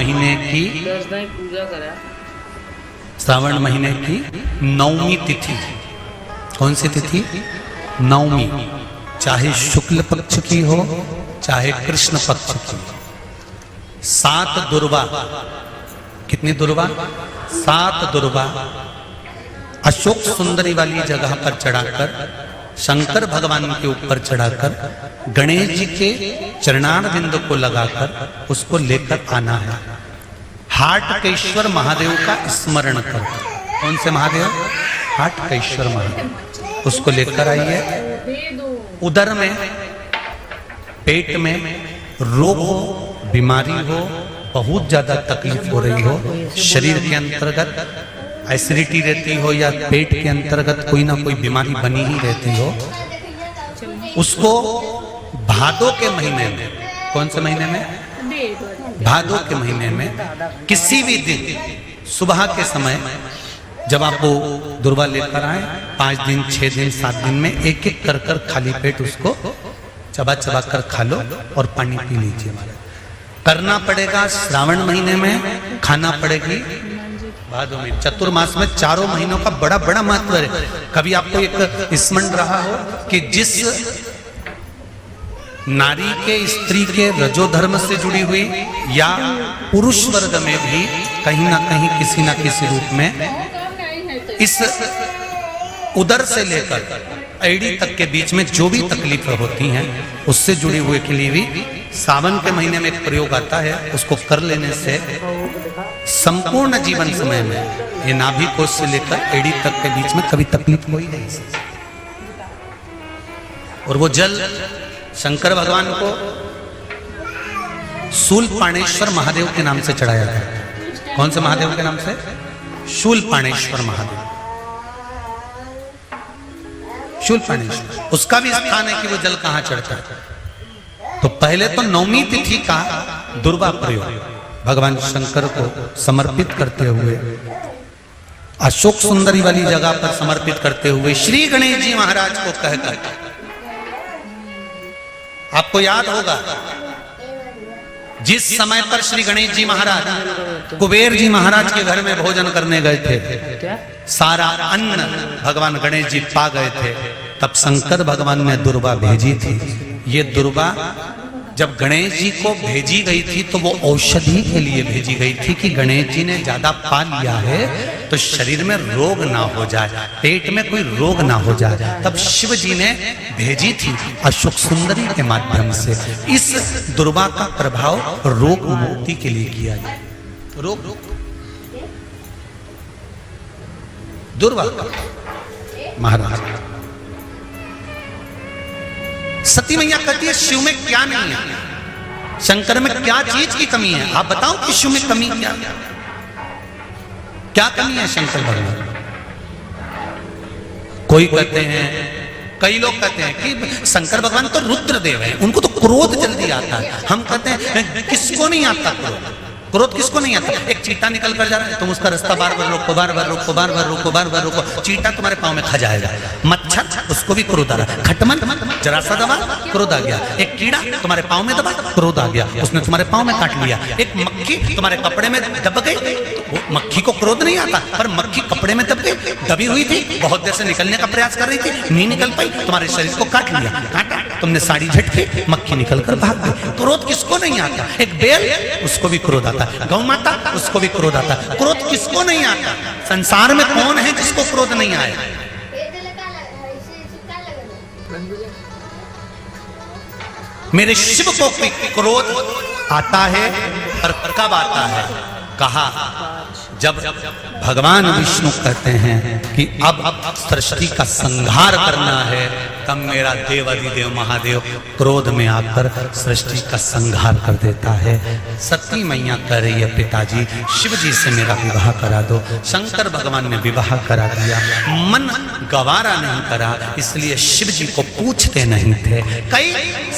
महीने की पूजा करा, श्रावण महीने की 9वीं तिथि। कौन सी तिथि? 9वीं। चाहे शुक्ल पक्ष की हो चाहे कृष्ण पक्ष की। 7 दुर्वा। कितनी दुर्वा? 7 दुर्वा अशोक सुंदरी वाली जगह पर चढ़ाकर, शंकर भगवान के ऊपर चढ़ाकर, गणेश जी के चरणारविंद को लगाकर उसको लेकर आना है। हाटकेश्वर महादेव का स्मरण कर। कौन से महादेव? हाटकेश्वर महादेव। उसको लेकर आइए। उदर में, पेट में रोग हो, बीमारी हो, बहुत ज्यादा तकलीफ हो रही हो, शरीर के अंतर्गत एसिडिटी रहती हो या पेट के अंतर्गत कोई ना कोई बीमारी बनी ही रहती हो, उसको भादों के महीने में, कौन से महीने में? भादों के महीने में किसी भी दिन सुबह के समय जब आप वो दुर्वा लेकर आए, 5 दिन 6 दिन 7 दिन में एक एक कर कर खाली पेट उसको चबा चबा कर खा लो और पानी पी लीजिए। करना पड़ेगा श्रावण महीने में, खाना पड़ेगी भादों में। चतुर्मास में 4 महीनों का बड़ा बड़ा महत्व है। कभी आपको एक स्मरण रहा हो कि जिस नारी के, स्त्री के रजोधर्म से जुड़ी हुई या पुरुष वर्ग में भी कहीं ना कहीं किसी ना किसी रूप में इस उदर से लेकर एड़ी तक के बीच में जो भी तकलीफें होती हैं उससे जुड़ी हुए के लिए भी सावन के महीने में एक प्रयोग आता है। उसको कर लेने से संपूर्ण जीवन समय में ये नाभि कोश से लेकर एड़ी तक के बीच में कभी तकलीफ हो ही नहीं सकती। और वो जल शंकर भगवान को शूलपाणेश्वर महादेव के नाम से चढ़ाया था। कौन से महादेव के नाम से? शूलपाणेश्वर महादेव। शूलपाणेश्वर, उसका भी स्थान है कि वो जल कहां चढ़ता है। तो पहले तो 9वीं तिथि का दुर्वा प्रयोग भगवान शंकर को समर्पित करते हुए, अशोक सुंदरी वाली जगह पर समर्पित करते हुए श्री गणेश जी महाराज को कहकर, आपको याद होगा जिस समय पर श्री गणेश जी महाराज कुबेर जी महाराज के घर में भोजन करने गए थे, सारा अन्न भगवान गणेश जी पा गए थे, तब शंकर भगवान ने दुर्वा भेजी थी। ये दुर्वा जब गणेश जी को भेजी गई थी तो वो औषधि के लिए भेजी गई थी कि गणेश जी ने ज्यादा पा लिया है तो शरीर में रोग ना हो जाए, पेट में कोई रोग ना हो जाए। तब शिव जी ने भेजी थी अशोक सुंदरी के माध्यम से। इस दुर्वा का प्रभाव रोग मुक्ति के लिए किया जाए। रोग दुर्वा महाराज। सती मैया कहती है शिव में क्या नहीं है, शंकर में क्या चीज की कमी है? आप बताओ कि शिव में कमी क्या कमी है शंकर भगवान? कोई कहते हैं, कई लोग कहते हैं कि शंकर भगवान तो रुद्रदेव है, उनको तो क्रोध जल्दी आता है। हम कहते हैं किसको नहीं आता क्रोध? क्रोध किसको नहीं आता? एक चीटा निकल कर जा रहा है, तुम उसका रास्ता बार बार रोको, बार बार रोको, बार बार रोको, बार बार रोको, चीटा तुम्हारे पांव में खा जाएगा। मच्छर, उसको भी क्रोध आ रहा है। खटमल, जरा सा दबा, क्रोध आ गया। एक कीड़ा तुम्हारे पांव में दबा, क्रोध आ गया, उसने तुम्हारे पांव में काट लिया। एक मक्खी तुम्हारे कपड़े में दब गई, तो मक्खी को क्रोध नहीं आता, पर मक्खी कपड़े में दब गई, दबी हुई थी, बहुत देर से निकलने का प्रयास कर रही थी, नहीं निकल पाई, तुम्हारे शरीर को काट लिया, काटा, तुमने साड़ी झटकी, मक्खी निकल कर भाग गई। क्रोध किसको नहीं आता? एक बेल, उसको भी क्रोध आता, गौ माता, उसको भी क्रोध आता। क्रोध किसको नहीं आता? संसार में कौन है जिसको क्रोध नहीं आए? मेरे शिव को क्रोध आता है, पर कब आता है? कहा जब भगवान विष्णु कहते हैं कि अब सृष्टि का संहार करना है, तब मेरा देवाधिदेव महादेव क्रोध में आकर सृष्टि का संहार कर देता है। सती मैया कह रही है पिताजी शिव जी से मेरा विवाह करा दो। शंकर भगवान ने विवाह करा दिया, मन गवारा नहीं करा, इसलिए शिव जी को पूछते नहीं थे। कई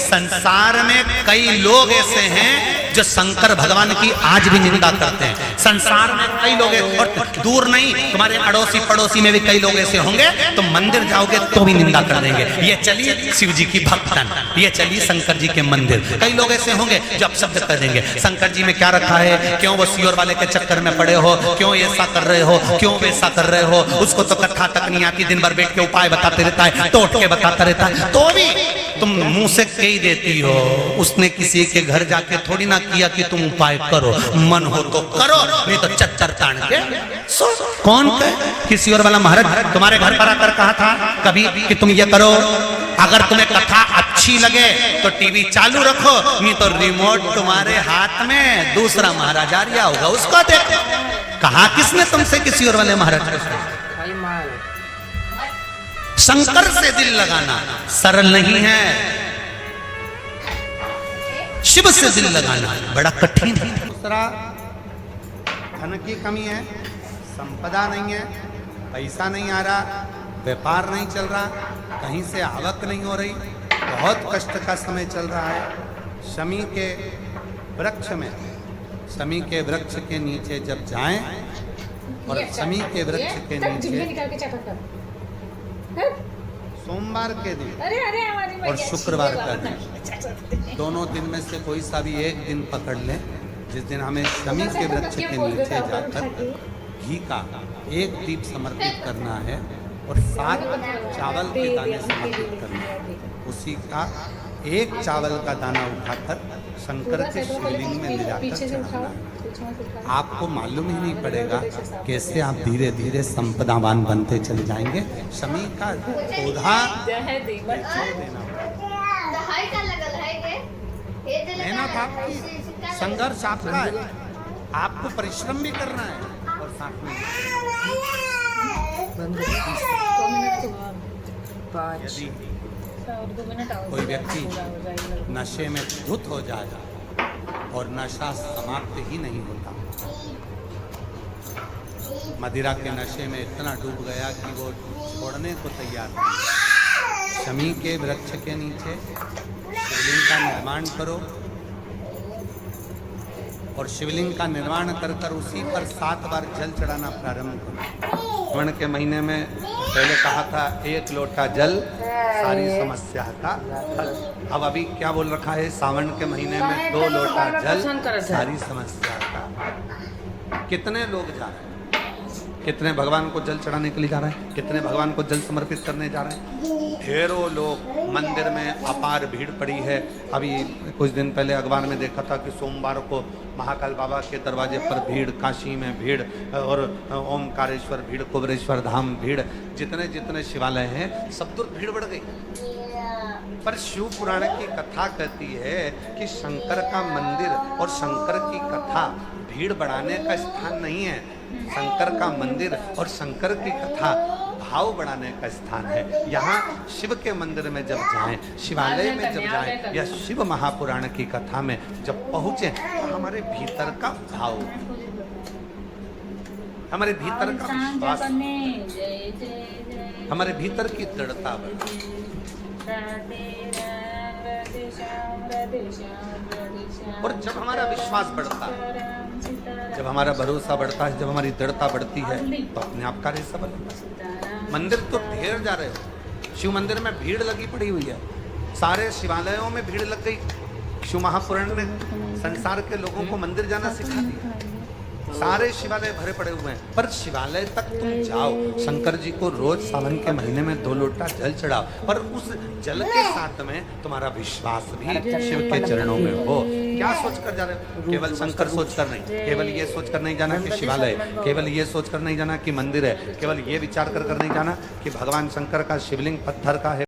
संसार में कई लोग ऐसे हैं जो शंकर भगवान की आज भी निंदा करते हैं। संसार में कई लोग हैं, और दूर नहीं, तुम्हारे अड़ोसी पड़ोसी में भी कई लोग ऐसे होंगे, तुम मंदिर जाओगे तो भी निंदा कर देंगे। ये चलिए शिव जी की भक्तन, ये चलिए शंकर जी के मंदिर। कई लोग ऐसे होंगे जो अपशब्द कर देंगे, शंकर जी में क्या रखा है, क्यों वो सियोर वाले के चक्कर में पड़े हो, क्यों ऐसा कर रहे हो, क्यों वैसा कर रहे हो। उसको तो कथा तक नहीं आती, दिन भर बैठ के उपाय बताते रहता है, तोड़ के बताता रहता है, तो भी तुम मुंह से कह देती हो। उसने किसी के घर जाके थोड़ी ना किया कि तुम उपाय करो, मन हो तो करो, नहीं तो चक्कर तान के सो। कौन कहे? किसी और वाला महाराज तुम्हारे घर पर आकर कहा था कभी कि तुम ये करो, अगर तुम्हें कथा अच्छी लगे तो टीवी चालू रखो, नहीं तो रिमोट तुम्हारे हाथ में दूसरा महाराज आ गया होगा, उसको देखो। कहा किसने तुमसे किसी और वाले महाराज को? शंकर से दिल लगाना सरल नहीं है, शिव से दिल लगाना बड़ा कठिन है। दूसरा, धन की कमी है, संपदा नहीं है, पैसा नहीं आ रहा, व्यापार नहीं चल रहा, कहीं से आवक नहीं हो रही, बहुत कष्ट का समय चल रहा है। शमी के वृक्ष में, शमी के वृक्ष के नीचे जब जाएं, और शमी के वृक्ष के नीचे सोमवार के दिन और शुक्रवार का दिन, दोनों दिन में से कोई सा भी एक दिन पकड़ लें, जिस दिन हमें शमी के वृक्ष के नीचे जाकर घी का एक दीप समर्पित करना है और 7 चावल के दाने समर्पित करना है। उसी का एक चावल का दाना उठाकर शंकर के शिवलिंग में ले जाकर चढ़ाना है। आपको मालूम ही नहीं पड़ेगा कैसे आप धीरे धीरे संपदावान बनते चले जाएंगे। शमी का पौधा मेहनत आपकी, संघर्ष आपका है, आपको परिश्रम भी करना है और साथ में यदि कोई व्यक्ति नशे में धुत हो जाएगा और नशा समाप्त ही नहीं होता, मदिरा के नशे में इतना डूब गया कि वो छोड़ने को तैयार नहीं। शमी के वृक्ष के नीचे शिवलिंग का निर्माण करो और शिवलिंग का निर्माण कर कर उसी पर 7 बार जल चढ़ाना प्रारंभ करो। श्रावण के महीने में पहले कहा था 1 लोटा जल सारी समस्या का हल। अब अभी क्या बोल रखा है, सावन के महीने में 2 लोटा जल सारी समस्या का। कितने लोग जा रहे हैं, कितने भगवान को जल चढ़ाने के लिए जा रहे हैं, कितने भगवान को जल समर्पित करने जा रहे हैं। ढेरों लोग, मंदिर में अपार भीड़ पड़ी है। अभी कुछ दिन पहले अखबार में देखा था कि सोमवार को महाकाल बाबा के दरवाजे पर भीड़, काशी में भीड़, और ओमकारेश्वर भीड़, कुबेरेश्वर धाम भीड़, जितने जितने शिवालय हैं सब दूर भीड़ बढ़ गई। पर शिव पुराण की कथा कहती है कि शंकर का मंदिर और शंकर की कथा भीड़ बढ़ाने का स्थान नहीं है। शंकर का मंदिर और शंकर की कथा भाव बढ़ाने का स्थान है। यहाँ शिव के मंदिर में जब जाएं, शिवालय में जब जाएं, या शिव महापुराण की कथा में जब पहुँचे, तो हमारे भीतर का भाव, हमारे भीतर का विश्वास, हमारे भीतर की दृढ़ता बढ़े। और जब हमारा विश्वास बढ़ता है, जब हमारा भरोसा बढ़ता है, जब हमारी दृढ़ता बढ़ती है, तो अपने आप कार्य सफल होता है। मंदिर तो ढेर जा रहे हो, शिव मंदिर में भीड़ लगी पड़ी हुई है, सारे शिवालयों में भीड़ लग गई। शिव महापुराण ने संसार के लोगों को मंदिर जाना सिखा दिया, सारे शिवालय भरे पड़े हुए हैं। पर शिवालय तक तुम जाओ, शंकर जी को रोज सावन के महीने में 2 लोटा जल चढ़ाओ, पर उस जल के साथ में तुम्हारा विश्वास भी शिव के चरणों में हो। क्या सोच कर जा रहे हो? केवल शंकर सोच कर नहीं, केवल ये सोच कर नहीं जाना कि शिवालय, केवल ये सोच कर नहीं जाना कि मंदिर है, केवल ये विचार कर नहीं जाना कि भगवान शंकर का शिवलिंग पत्थर का है।